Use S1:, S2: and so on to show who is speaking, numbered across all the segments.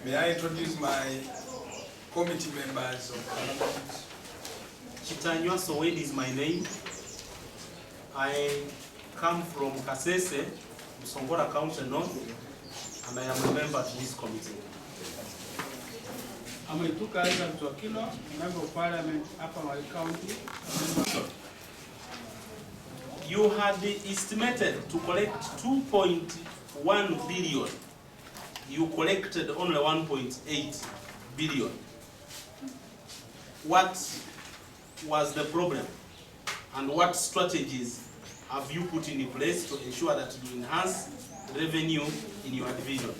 S1: May I introduce my committee members of Parliament?
S2: Chitanywa Sowed is my name. I come from Kasese, Msongora County North, and I am a member to this committee.
S3: I'm Aituka Twakilo, member of Parliament, Upper Mali County.
S2: You had estimated to collect 2.1 billion. You collected only 1.8 billion. What was the problem? And what strategies have you put in place to ensure that you enhance revenue in your division?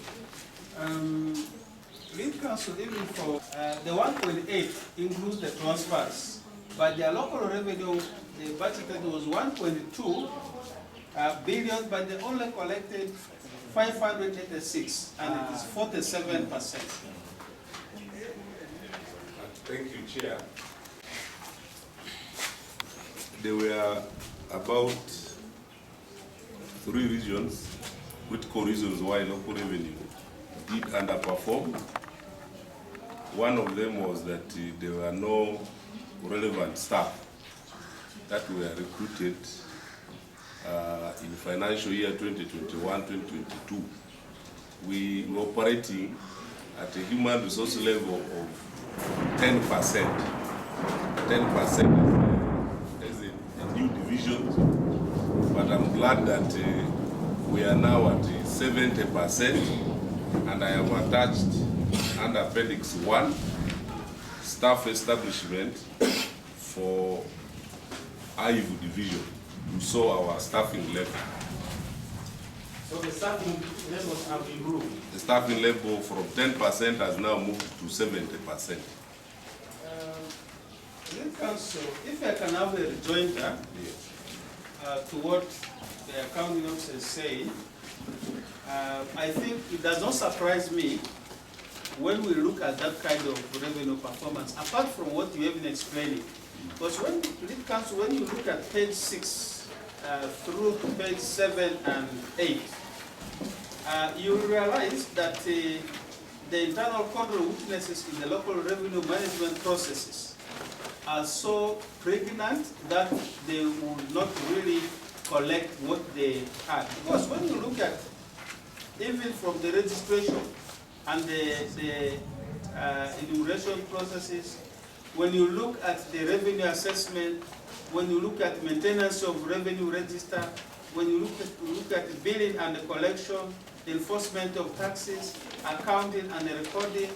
S3: Lead Council, even for the 1.8 includes the transfers, but their local revenue, the budgeted was 1.2 billion, but they only collected 586, and it is 47%.
S4: Thank you, Chair. There were about 3 regions, critical reasons why local revenue did underperform. One of them was that there were no relevant staff that were recruited in financial year 2021-2022. We were operating at a human resource level of 10%. 10% as a new division, but I'm glad that we are now at 70%, and I have attached under Appendix 1 staff establishment for Ayivu division. We saw our staffing level.
S2: So the staffing levels have improved?
S4: The staffing level from 10% has now moved to 70%.
S3: Council, if I can have a rejoinder to what the accounting officer is saying, I think it does not surprise me when we look at that kind of revenue performance, apart from what you have been explaining. Because when Lead Council, when you look at page 6 through to page 7 and 8, you realize that the internal control weaknesses in the local revenue management processes are so pregnant that they will not really collect what they had. Because when you look at, even from the registration and the enumeration processes, when you look at the revenue assessment, when you look at maintenance of revenue register, when you look at the billing and the collection, the enforcement of taxes, accounting and the recording,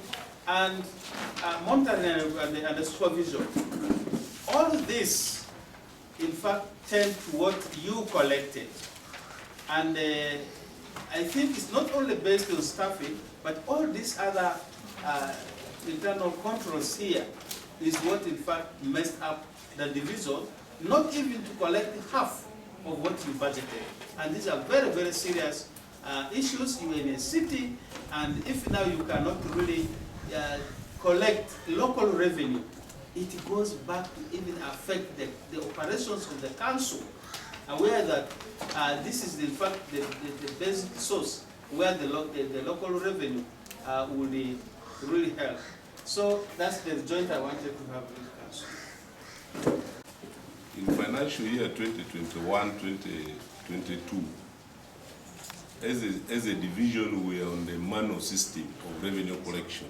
S3: and monitoring and the supervision. All of this, in fact, tend to what you collected. And I think it's not only based on staffing, but all these other internal controls here is what, in fact, messed up the division, not even to collect half of what you budgeted. And these are very, very serious issues. You are in a city, and if now you cannot really collect local revenue, it goes back to even affect the operations of the council, aware that this is in fact the basic source where the local revenue will really help. So that's the joint I wanted to have with the council.
S4: In financial year 2021-2022, as a division, we are on the manual system of revenue collection.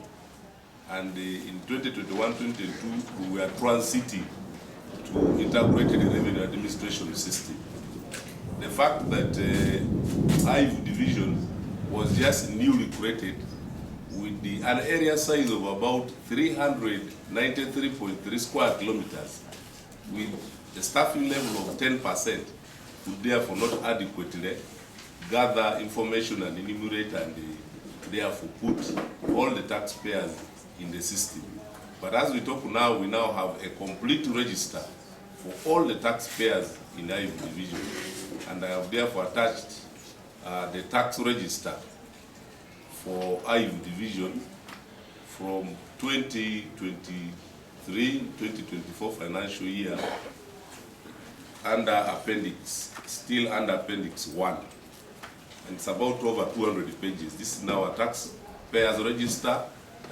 S4: And in 2021-22, we are transiting to integrated revenue administration system. The fact that Ayivu division was just newly created with an area size of about 393.3 square kilometers, with a staffing level of 10%, would therefore not adequately gather information and enumerate and therefore put all the taxpayers in the system. But as we talk now, we now have a complete register for all the taxpayers in Ayivu division, and I have therefore attached the tax register for Ayivu division from 2023-2024 financial year under appendix, still under appendix 1. And it's about over 200 pages. This is now a tax payers register,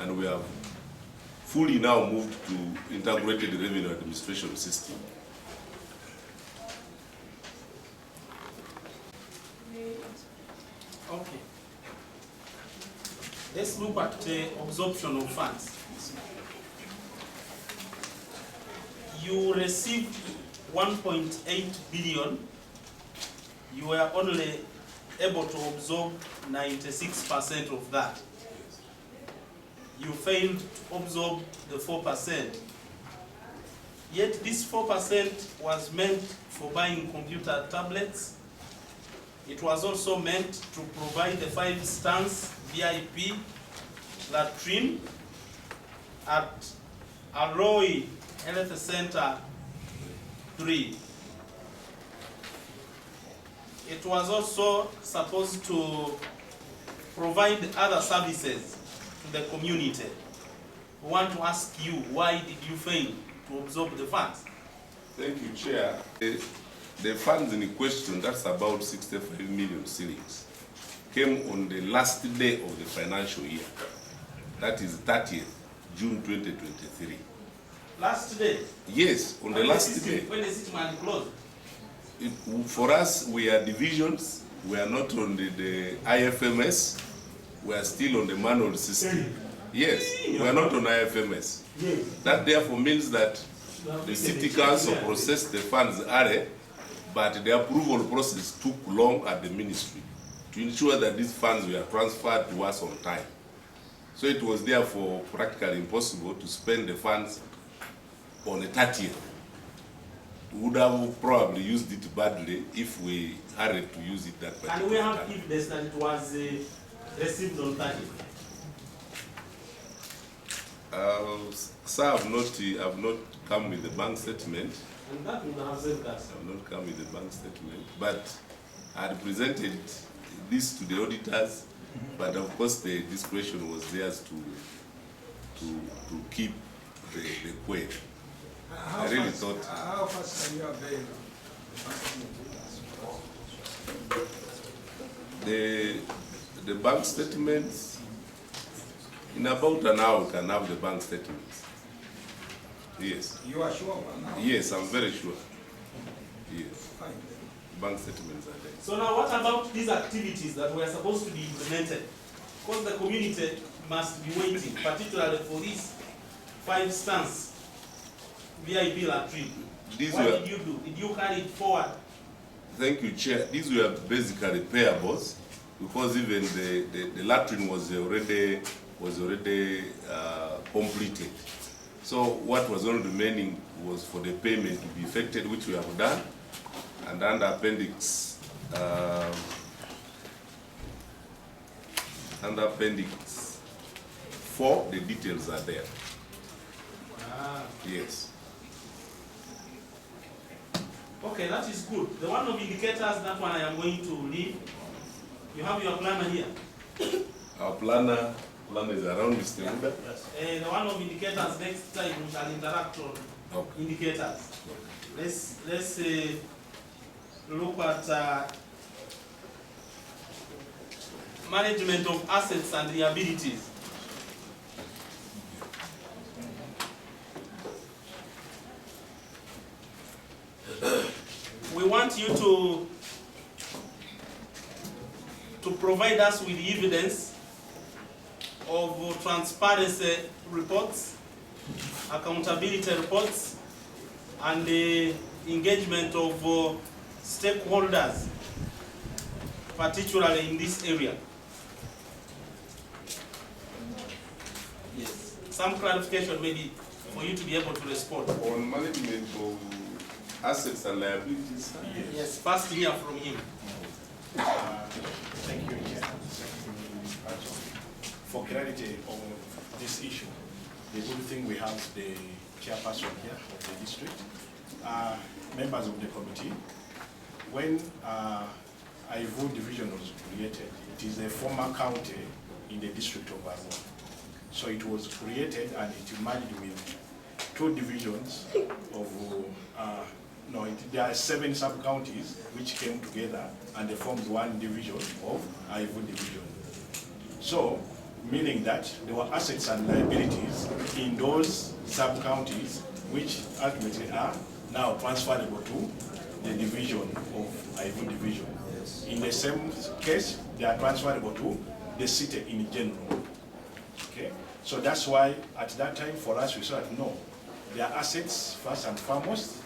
S4: and we have fully now moved to integrated revenue administration system.
S2: Okay. Let's look at the absorption of funds. You received 1.8 billion. You were only able to absorb 96% of that. You failed to absorb the 4%. Yet this 4% was meant for buying computer tablets. It was also meant to provide the 5 stands VIP latrine at Arroy Health Center 3. It was also supposed to provide other services to the community. We want to ask you, why did you fail to absorb the funds?
S4: Thank you, Chair. The funds in question, that's about 65 million shillings, came on the last day of the financial year. That is 30th June 2023.
S2: Last day?
S4: Yes, on the last day.
S2: When the system closed?
S4: For us, we are divisions. We are not on the IFMS. We are still on the manual system. Yes, we are not on IFMS. That therefore means that the city council processed the funds early, but the approval process took long at the ministry to ensure that these funds were transferred to us on time. So it was therefore practically impossible to spend the funds on the 30th. We would have probably used it badly if we hurried to use it that particular time.
S2: And we have evidence that it was received on 30th.
S4: Sir, I've not come with the bank statement.
S2: And that would have said that.
S4: I've not come with the bank statement, but I had presented this to the auditors, but of course the discretion was theirs to keep the query. I really thought.
S1: How fast are you available?
S4: The bank statements, in about an hour, can have the bank statements. Yes.
S1: You are sure about now?
S4: Yes, I'm very sure. Yes.
S1: Fine.
S4: Bank statements are there.
S2: So now what about these activities that were supposed to be implemented? Because the community must be waiting, particularly for these 5 stands VIP latrine. What did you do? Did you carry it forward?
S4: Thank you, Chair. These were basically payables, because even the latrine was already completed. So what was only remaining was for the payment to be effected, which we have done. And under appendix 4, the details are there. Yes.
S2: Okay, that is good. The one of indicators, that one I am going to leave. You have your planner here.
S4: Our planner is around, Mr. Muda.
S2: Yes. The one of indicators, next time we shall interact on indicators. Let's look at management of assets and liabilities. We want you to provide us with evidence of transparency reports, accountability reports, and the engagement of stakeholders, particularly in this area. Yes. Some clarification maybe for you to be able to respond.
S4: On management of assets and liabilities.
S2: Yes, first hear from him.
S5: Thank you, Chair. For clarity on this issue, the good thing we have the chairperson here of the district, members of the committee. When Ayivu division was created, it is a former county in the district of Ayivu. So it was created and it merged with 2 divisions of there are 7 sub-counties which came together and they formed 1 division of Ayivu division. So meaning that there were assets and liabilities in those sub-counties which ultimately are now transferable to the division of Ayivu division.
S1: Yes.
S5: In the same case, they are transferable to the city in general. Okay? So that's why at that time for us we said no, there are assets first and foremost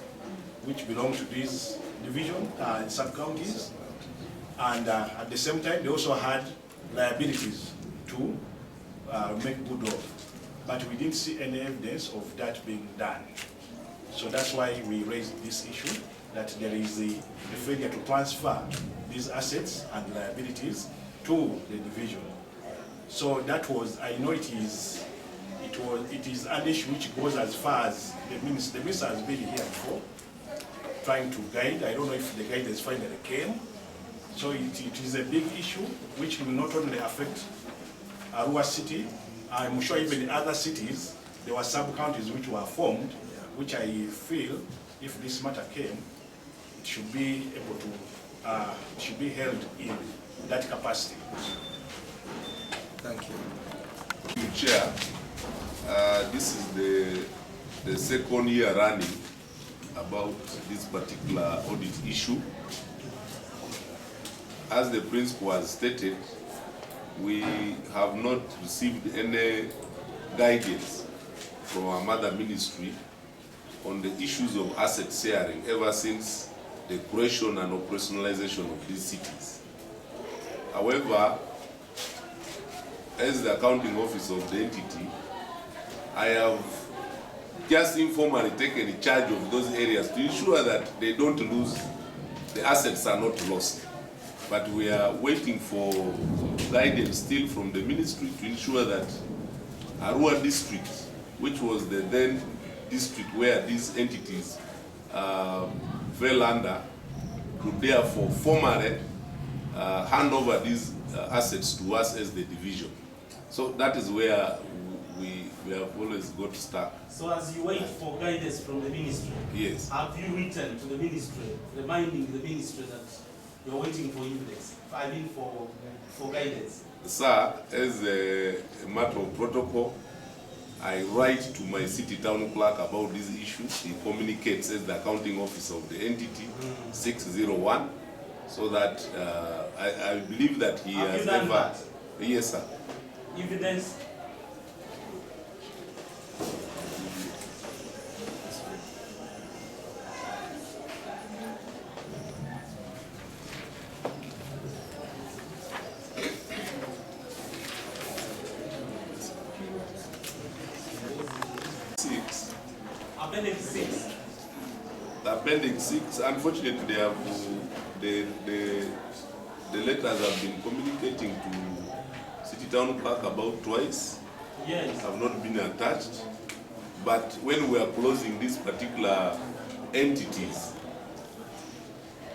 S5: which belong to these division sub-counties, and at the same time they also had liabilities to make good of. But we didn't see any evidence of that being done. So that's why we raised this issue, that there is a failure to transfer these assets and liabilities to the division. So that was, I know it is an issue which goes as far as the minister has been here before, trying to guide. I don't know if the guidance finally came. So it is a big issue which will not only affect Arua city, I'm sure even other cities, there were sub-counties which were formed, which I feel if this matter came, it should be able to, it should be held in that capacity.
S1: Thank you.
S4: Chair, this is the second year running about this particular audit issue. As the principal has stated, we have not received any guidance from our mother ministry on the issues of asset sharing ever since the creation and operationalization of these cities. However, as the accounting officer of the entity, I have just informally taken charge of those areas to ensure that they don't lose, the assets are not lost. But we are waiting for guidance still from the ministry to ensure that Arua district, which was the then district where these entities fell under, could therefore formally hand over these assets to us as the division. So that is where we have always got stuck.
S2: So as you wait for guidance from the ministry,
S4: yes,
S2: have you written to the ministry, reminding the ministry that you're waiting for evidence, I mean for guidance?
S4: Sir, as a matter of protocol, I write to my city town clerk about these issues. He communicates as the accounting officer of the entity 601, so that I believe that he
S2: have
S4: has
S2: you done
S4: never.
S2: That?
S4: Yes, sir.
S2: Evidence. Appendix 6.
S4: The appendix 6, unfortunately, they have the letters have been communicating to city town clerk about twice.
S2: Yes.
S4: Have not been attached. But when we are closing these particular entities,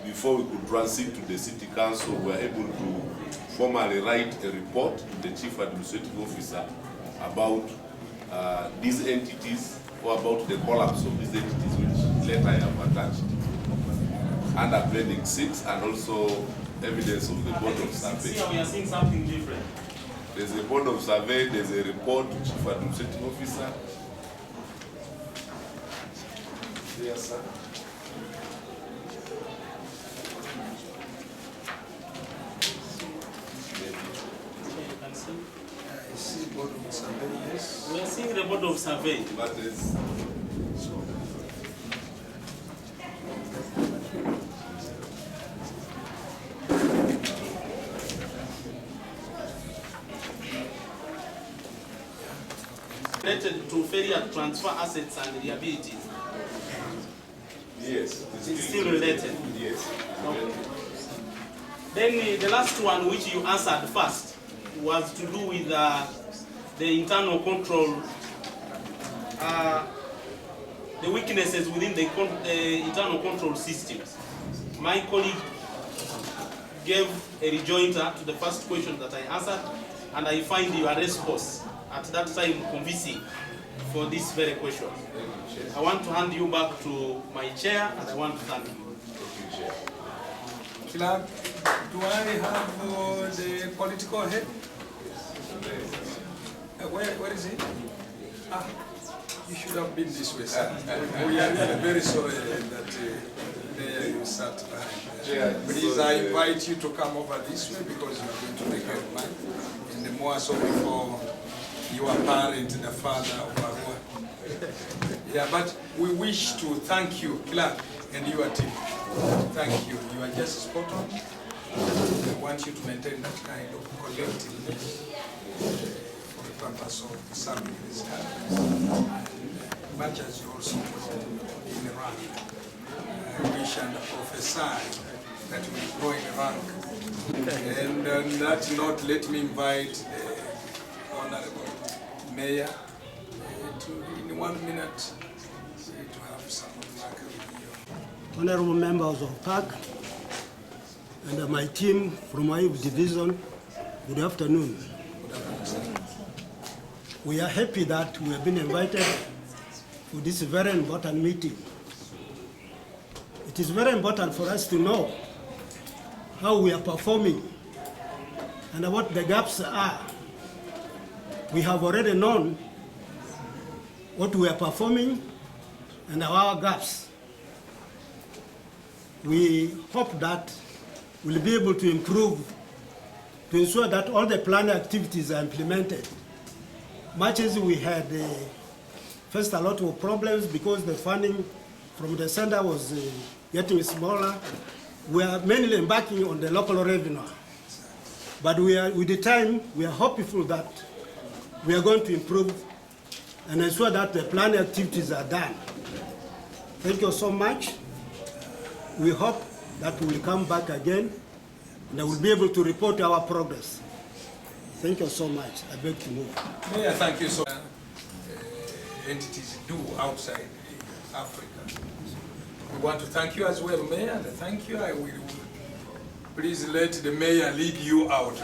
S4: before we could transit to the city council, we were able to formally write a report to the chief administrative officer about these entities, or about the collapse of these entities, which later I have attached, and appendix 6, and also evidence of the board of survey.
S2: Here we are seeing something different.
S4: There's a board of survey, there's a report to chief administrative officer. Yes, sir.
S1: I see board of survey, yes.
S2: We are seeing the board of survey.
S4: That is.
S2: Related to failure to transfer assets and liabilities.
S4: Yes.
S2: It's still related.
S4: Yes.
S2: Okay. Then the last one which you answered first was to do with the internal control, the weaknesses within the internal control systems. My colleague gave a rejoinder to the first question that I answered, and I find your response at that time convincing for this very question. I want to hand you back to my chair, and I want to thank you.
S1: Clerk, do I have the political head? Where is it? Ah, you should have been this way, sir. We are really very sorry that there you sat behind there. Please, I invite you to come over this way because you are going to make a remark. And the more so before your parent, the father of our work. Yeah, but we wish to thank you, Clark, and your team. Thank you. You are just spot on. I want you to maintain that kind of collectiveness for the purpose of serving these countries. And much as you also in Iran, I wish and prophesy that we will grow in rank. And on that note, let me invite the Honorable Mayor to, in 1 minute, to have some remark with you.
S6: Honorable members of PAC and my team from Ayivu Division, good afternoon. We are happy that we have been invited for this very important meeting. It is very important for us to know how we are performing and what the gaps are. We have already known what we are performing and our gaps. We hope that we'll be able to improve to ensure that all the planned activities are implemented. Much as we had faced a lot of problems because the funding from the center was getting smaller, we are mainly embarking on the local revenue. But with the time, we are hopeful that we are going to improve and ensure that the planned activities are done. Thank you so much. We hope that we will come back again and I will be able to report our progress. Thank you so much. I beg to move.
S1: Mayor, thank you so much. Entities do outside Africa. We want to thank you as well, Mayor, and thank you. I will please let the Mayor lead you out.